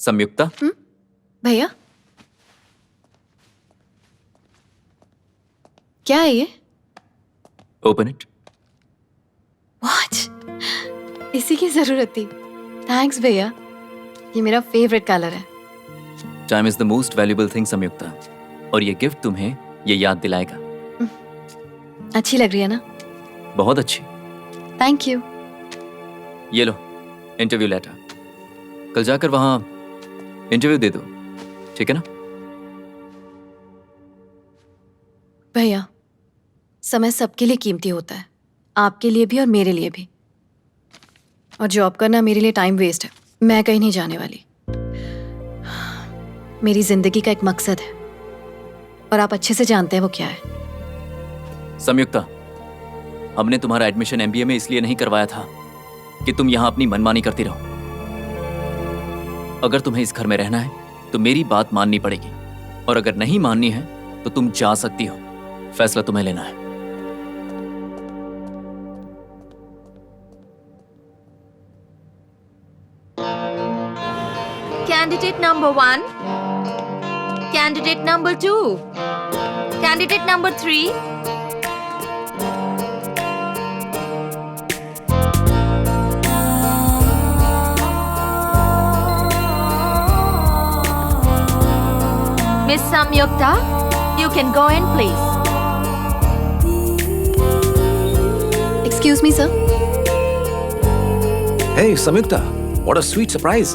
संयुक्ता, भैया क्या है ये? Open it. वॉच, इसी की जरूरत थी। थैंक्स भैया, ये मेरा फेवरेट कलर है। Time is the most valuable thing Sanyukta, और ये गिफ्ट तुम्हें ये याद दिलाएगा। अच्छी लग रही है ना? बहुत अच्छी। Thank you. ये लो इंटरव्यू लेटर, कल जाकर वहां इंटरव्यू दे दो, ठीक है ना? भैया, समय सबके लिए कीमती होता है, आपके लिए भी और मेरे लिए भी। और जॉब करना मेरे लिए टाइम वेस्ट है। मैं कहीं नहीं जाने वाली। मेरी जिंदगी का एक मकसद है और आप अच्छे से जानते हैं वो क्या है। संयुक्ता, हमने तुम्हारा एडमिशन एमबीए में इसलिए नहीं करवाया था कि तुम यहां अपनी मनमानी करती रहो। अगर तुम्हें इस घर में रहना है तो मेरी बात माननी पड़ेगी, और अगर नहीं माननी है तो तुम जा सकती हो। फैसला तुम्हें लेना है। Candidate number 1, candidate number 2, candidate number 3. Miss Samyukta, you can go in please. Excuse me sir. Hey, Samyukta, what a sweet surprise.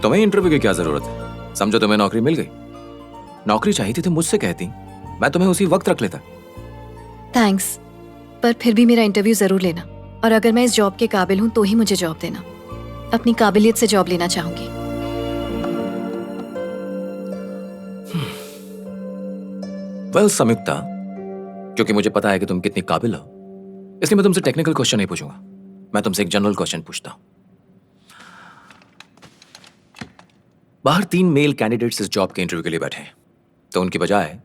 तुम्हें इंटरव्यू की क्या जरूरत है? समझो तुम्हें नौकरी मिल गई। नौकरी चाहिए थी तो मुझसे कहती, मैं तुम्हें उसी वक्त रख लेता। थैंक्स, पर फिर भी मेरा इंटरव्यू जरूर लेना, और अगर मैं इस जॉब के काबिल हूं तो ही मुझे जॉब देना। अपनी काबिलियत से जॉब लेना चाहूंगी। वेल संयुक्ता, क्योंकि मुझे पता है कि तुम कितनी काबिल हो, इसलिए मैं तुमसे टेक्निकल क्वेश्चन नहीं पूछूंगा। मैं तुमसे एक जनरल क्वेश्चन पूछता हूं। बाहर 3 मेल कैंडिडेट्स इस जॉब के इंटरव्यू के लिए बैठे हैं, तो उनकी बजाय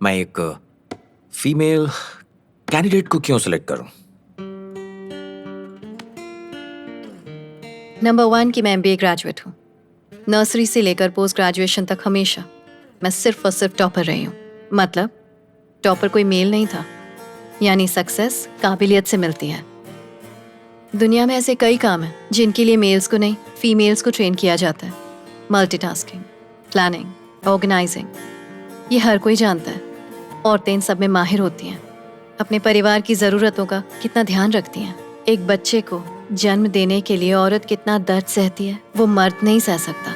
मैं एक फीमेल कैंडिडेट को क्यों सिलेक्ट करूं? नंबर 1 कि मैं MBA ग्रेजुएट हूँ। नर्सरी से लेकर पोस्ट ग्रेजुएशन तक हमेशा मैं सिर्फ और सिर्फ टॉपर रही हूँ। मतलब टॉपर कोई मेल नहीं था, यानी सक्सेस काबिलियत से मिलती है। दुनिया में ऐसे कई काम हैं जिनके लिए मेल्स को नहीं, फीमेल्स को ट्रेन किया जाता है। मल्टीटास्किंग, प्लानिंग, ऑर्गेनाइजिंग, ये हर कोई जानता है। औरतें इन सब में माहिर होती हैं। अपने परिवार की ज़रूरतों का कितना ध्यान रखती हैं। एक बच्चे को जन्म देने के लिए औरत कितना दर्द सहती है, वो मर्द नहीं सह सकता।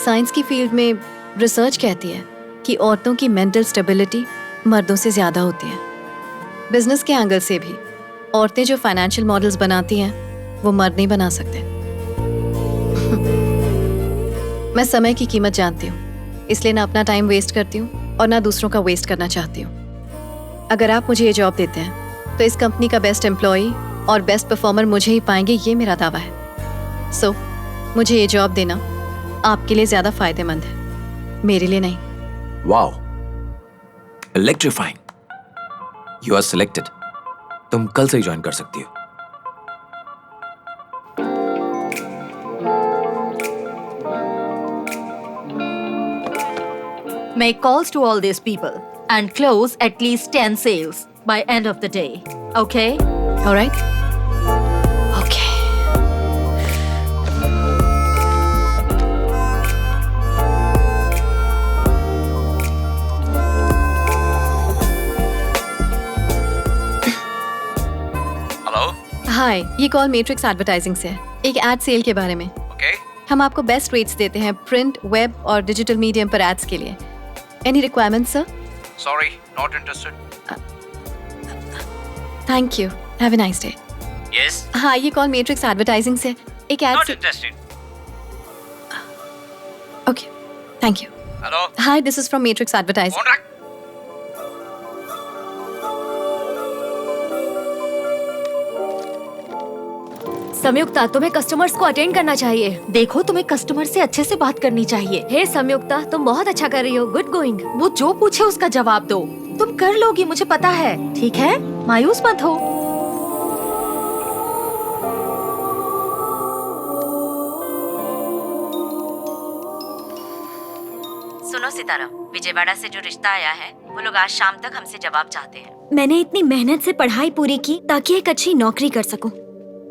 साइंस की फील्ड में रिसर्च कहती है कि औरतों की मेंटल स्टेबिलिटी मर्दों से ज़्यादा होती है। बिजनेस के एंगल से भी औरतें जो फाइनेंशियल मॉडल्स बनाती हैं वो मर्द नहीं बना सकते। मैं समय की कीमत जानती हूँ, इसलिए ना अपना टाइम वेस्ट करती हूँ और ना दूसरों का वेस्ट करना चाहती हूँ। अगर आप मुझे ये जॉब देते हैं तो इस कंपनी का बेस्ट एम्प्लॉई और बेस्ट परफॉर्मर मुझे ही पाएंगे, ये मेरा दावा है। सो मुझे ये जॉब देना आपके लिए ज़्यादा फायदेमंद है, मेरे लिए नहीं। Wow, electrifying. You are selected. तुम कल से ही ज्वाइन कर सकती हो। Make calls to all these people and close at least 10 sales by end of the day. Okay? All right? Okay. Hello. Hi, ये कॉल मैट्रिक्स एडवर्टाइजिंग से है, एक एड सेल के बारे में। ओके। हम आपको बेस्ट रेट्स देते हैं प्रिंट, वेब और डिजिटल मीडियम पर एड्स के लिए। Any requirements sir? Sorry, not interested. Thank you, have a nice day. Yes. हाँ, ये कॉल मैट्रिक्स एडवर्टाइजिंग से एक एड से। Interested. Okay, thank you. Hello. Hi, this is from matrix advertising. रख। संयुक्ता, तुम्हें कस्टमर्स को अटेंड करना चाहिए। देखो, तुम्हें कस्टमर से अच्छे से बात करनी चाहिए। हे संयुक्ता, तुम बहुत अच्छा कर रही हो। Good going. वो जो पूछे उसका जवाब दो। तुम कर लोगी, मुझे पता है। ठीक है, मायूस मत हो। सुनो सितारा, विजयवाड़ा से जो रिश्ता आया है वो लोग आज शाम तक हमसे जवाब चाहते हैं। मैंने इतनी मेहनत से पढ़ाई पूरी की ताकि एक अच्छी नौकरी कर सकूं।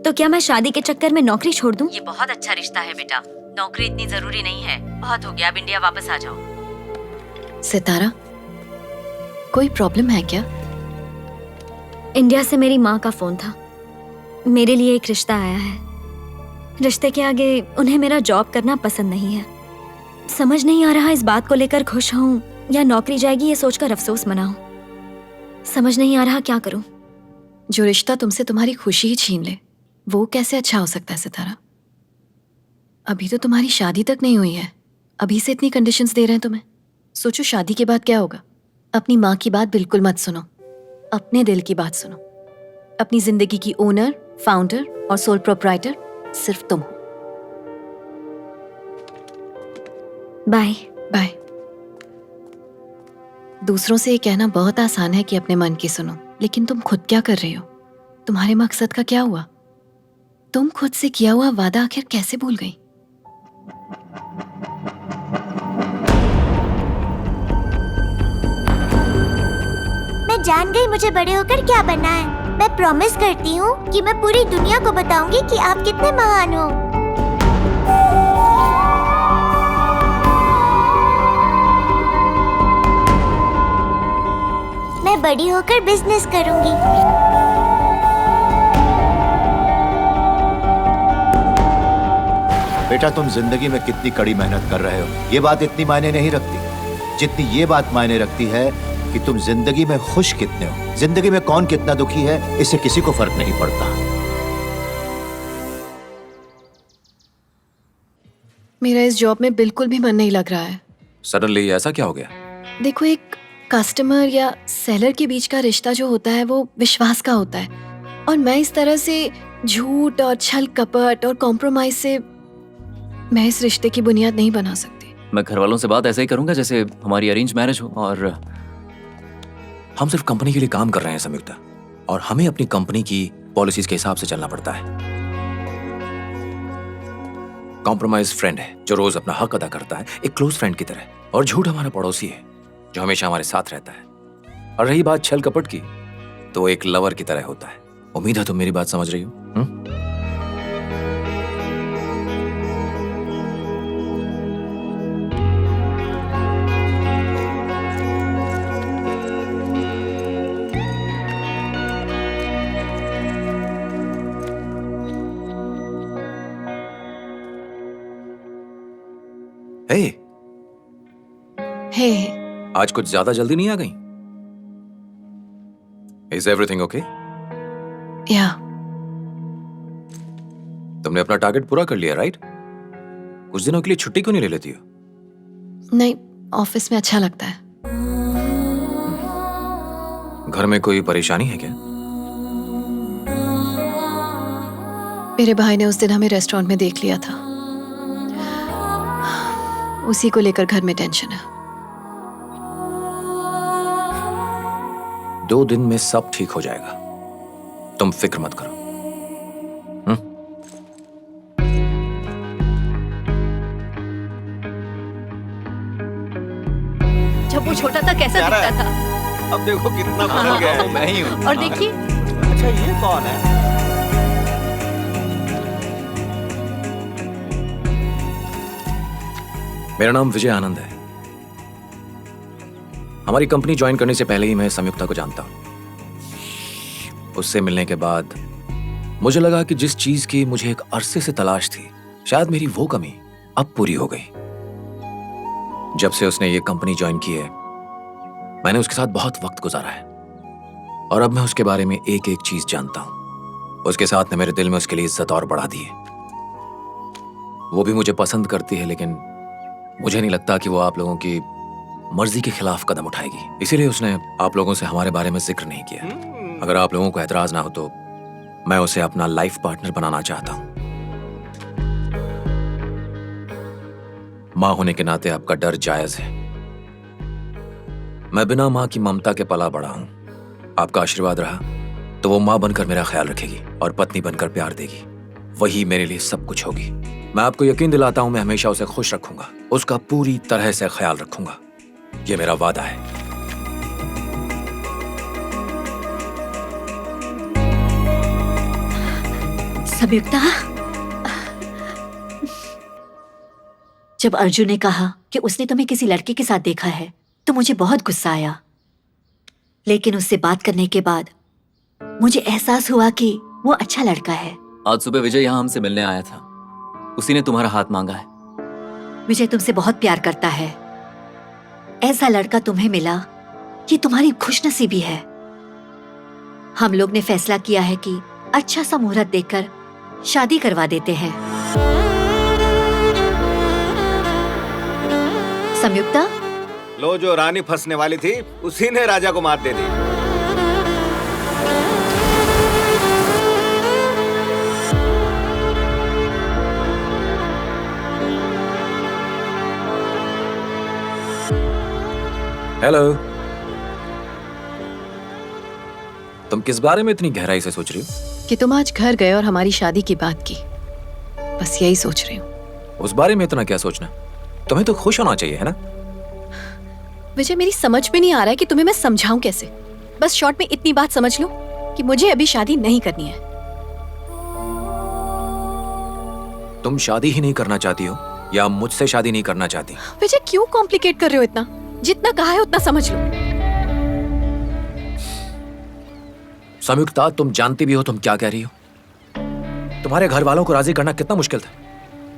तो क्या मैं शादी के चक्कर में नौकरी छोड़ दूं? ये बहुत अच्छा रिश्ता है बेटा, नौकरी इतनी जरूरी नहीं है। बहुत हो गया, अब इंडिया वापस आ जाओ। सितारा, कोई प्रॉब्लम है क्या? इंडिया से मेरी माँ का फोन था। मेरे लिए एक रिश्ता आया है। रिश्ते के आगे उन्हें मेरा जॉब करना पसंद नहीं है। समझ नहीं आ रहा इस बात को लेकर खुश हूँ या नौकरी जाएगी ये सोचकर अफसोस मनाऊं। समझ नहीं आ रहा क्या करूं। जो रिश्ता तुमसे तुम्हारी खुशी ही छीन ले, वो कैसे अच्छा हो सकता है सितारा? अभी तो तुम्हारी शादी तक नहीं हुई है, अभी से इतनी कंडीशंस दे रहे हैं तुम्हें। सोचो शादी के बाद क्या होगा। अपनी माँ की बात बिल्कुल मत सुनो, अपने दिल की बात सुनो। अपनी जिंदगी की ओनर, फाउंडर और सोल प्रोप्राइटर सिर्फ तुम हो। Bye bye. दूसरों से ये कहना बहुत आसान है कि अपने मन की सुनो, लेकिन तुम खुद क्या कर रही हो? तुम्हारे मकसद का क्या हुआ? तुम खुद से किया हुआ वादा आखिर कैसे भूल गई? मैं जान गई मुझे बड़े होकर क्या बनना है। मैं प्रॉमिस करती हूँ कि मैं पूरी दुनिया को बताऊंगी कि आप कितने महान हो। मैं बड़ी होकर बिजनेस करूंगी। बेटा, तुम जिंदगी में कितनी कड़ी मेहनत कर रहे हो ये बात इतनी मायने नहीं रखती जितनी ये बात मायने रखती है कि तुम जिंदगी में खुश कितने हो। जिंदगी में कौन कितना दुखी है इससे किसी को फर्क नहीं पड़ता। मेरा इस जॉब में बिल्कुल भी मन नहीं लग रहा है। सडनली ऐसा क्या हो गया? देखो, एक कस्टमर या सेलर के बीच का रिश्ता जो होता है वो विश्वास का होता है, और मैं इस तरह से झूठ और छल कपट और कॉम्प्रोमाइज से मैं इस रिश्ते की बुनियाद नहीं बना सकती। मैं घर वालों से बात ऐसे ही करूंगा जैसे हमारी अरेंज मैरिज हो। और हम सिर्फ कंपनी के लिए काम कर रहे हैं संयुक्ता, और हमें अपनी कंपनी की पॉलिसीज के हिसाब से चलना पड़ता है। कॉम्प्रोमाइज फ्रेंड है जो रोज अपना हक अदा करता है, एक क्लोज फ्रेंड की तरह, और झूठ हमारा पड़ोसी है जो हमेशा हमारे साथ रहता है। और रही बात छल कपट की, तो एक लवर की तरह होता है। उम्मीद है तुम मेरी बात समझ रही हो। हे, आज कुछ ज्यादा जल्दी नहीं आ गई? Is everything okay? या तुमने अपना टारगेट पूरा कर लिया, राइट? कुछ दिनों के लिए छुट्टी क्यों नहीं ले लेती हो? नहीं, ऑफिस में अच्छा लगता है। घर में कोई परेशानी है क्या? मेरे भाई ने उस दिन हमें रेस्टोरेंट में देख लिया था, उसी को लेकर घर में टेंशन है। 2 दिन में सब ठीक हो जाएगा, तुम फिक्र मत करो। जब वो छोटा था कैसा दिखता था, अब देखो कितना बदल गया है। मैं ही हूँ। और देखिए अच्छा, ये कौन है? मेरा नाम विजय आनंद है। हमारी कंपनी ज्वाइन करने से पहले ही मैं संयुक्ता को जानता हूं। उससे मिलने के बाद मुझे लगा कि जिस चीज की मुझे एक अरसे से तलाश थी, शायद मेरी वो कमी अब पूरी हो गई। जब से उसने ये कंपनी ज्वाइन की है, मैंने उसके साथ बहुत वक्त गुजारा है, और अब मैं उसके बारे में एक एक चीज जानता हूं। उसके साथ ने मेरे दिल में उसके लिए इज्जत और बढ़ा दी है। वो भी मुझे पसंद करती है, लेकिन मुझे नहीं लगता कि वो आप लोगों की मर्जी के खिलाफ कदम उठाएगी। इसीलिए उसने आप लोगों से हमारे बारे में जिक्र नहीं किया। अगर आप लोगों को एतराज ना हो तो मैं उसे अपना लाइफ पार्टनर बनाना चाहता हूं। मां होने के नाते आपका डर जायज है। मैं बिना मां की ममता के पला बड़ा हूं। आपका आशीर्वाद रहा तो वो मां बनकर मेरा ख्याल रखेगी और पत्नी बनकर प्यार देगी। वही मेरे लिए सब कुछ होगी। मैं आपको यकीन दिलाता हूं, मैं हमेशा उसे खुश रखूंगा, उसका पूरी तरह से ख्याल रखूंगा। ये मेरा वादा है। संयुक्ता, जब अर्जुन ने कहा कि उसने तुम्हें किसी लड़के के साथ देखा है तो मुझे बहुत गुस्सा आया, लेकिन उससे बात करने के बाद मुझे एहसास हुआ कि वो अच्छा लड़का है। आज सुबह विजय यहाँ हमसे मिलने आया था, उसी ने तुम्हारा हाथ मांगा है। विजय तुमसे बहुत प्यार करता है। ऐसा लड़का तुम्हें मिला, ये तुम्हारी खुशनसीबी है। हम लोग ने फैसला किया है कि अच्छा सा मुहूर्त देखकर शादी करवा देते हैं। संयुक्ता, लो, जो रानी फंसने वाली थी उसी ने राजा को मात दे दी। हेलो, तुम किस बारे में इतनी गहराई से सोच रही हो? कि तुम आज घर गए और हमारी शादी की बात की, बस यही सोच रही हूँ। उस बारे में इतना क्या सोचना? तुम्हें तो खुश होना चाहिए, है ना? विजय, मेरी समझ में नहीं आ रहा है कि तुम्हें मैं समझाऊं कैसे। बस शॉर्ट में इतनी बात समझ लो कि मुझे अभी शादी नहीं करनी है। तुम शादी ही नहीं करना चाहती हो या मुझसे शादी नहीं करना चाहती? विजय, क्यों कॉम्प्लिकेट कर रहे हो इतना? जितना कहा है उतना समझ लो। संयुक्ता, तुम जानती भी हो तुम क्या कह रही हो। तुम्हारे घर वालों को राजी करना कितना मुश्किल था,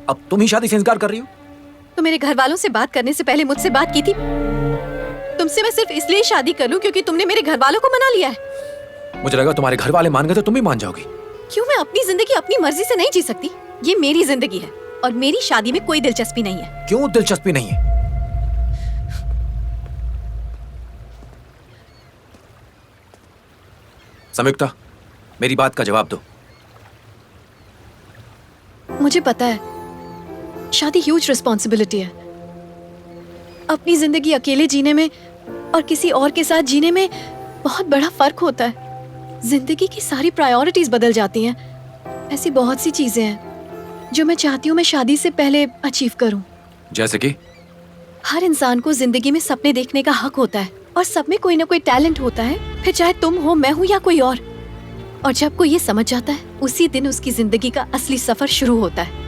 अब तुम ही शादी से इनकार कर रही हो। तो मेरे घर वालों से बात करने से पहले मुझसे बात की थी। तुमसे मैं सिर्फ इसलिए शादी कर लूं क्योंकि तुमने मेरे घर वालों को मना लिया है। मुझे लगा तुम्हारे घर वाले मान गए तो तुम भी मान जाओगी। क्यों? मैं अपनी जिंदगी अपनी मर्जी से नहीं जी सकती? ये मेरी जिंदगी है और मेरी शादी में कोई दिलचस्पी नहीं है। क्यों दिलचस्पी नहीं है? संयुक्ता, मेरी बात का जवाब दो। मुझे पता है शादी ह्यूज रिस्पॉन्सिबिलिटी है। अपनी जिंदगी अकेले जीने में और किसी और के साथ जीने में बहुत बड़ा फर्क होता है। जिंदगी की सारी प्रायोरिटीज बदल जाती हैं। ऐसी बहुत सी चीजें हैं जो मैं चाहती हूँ मैं शादी से पहले अचीव करूँ। जैसे कि? हर इंसान को जिंदगी में सपने देखने का हक होता है और सब में कोई ना कोई टैलेंट होता है, फिर चाहे तुम हो, मैं हूँ या कोई और जब कोई ये समझ जाता है उसी दिन उसकी जिंदगी का असली सफर शुरू होता है।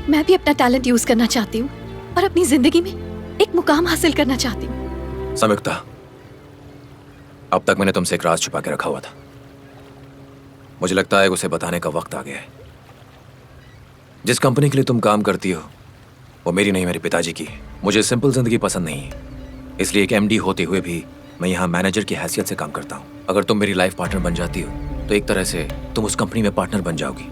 मैं भी अपना टैलेंट यूज करना चाहती हूँ और अपनी जिंदगी में एक मुकाम हासिल करना चाहती हूँ। संयुक्ता, अब तक मैंने तुमसे एक राज छुपा के रखा हुआ था। मुझे लगता है उसे बताने का वक्त आ गया है। जिस कंपनी के लिए तुम काम करती हो वो मेरी नहीं, मेरे पिताजी की है। मुझे सिंपल जिंदगी पसंद नहीं है, इसलिए एक एमडी होते हुए भी मैं यहाँ मैनेजर की हैसियत से काम करता हूँ। अगर तुम मेरी लाइफ पार्टनर बन जाती हो तो एक तरह से तुम उस कंपनी में पार्टनर बन जाओगी।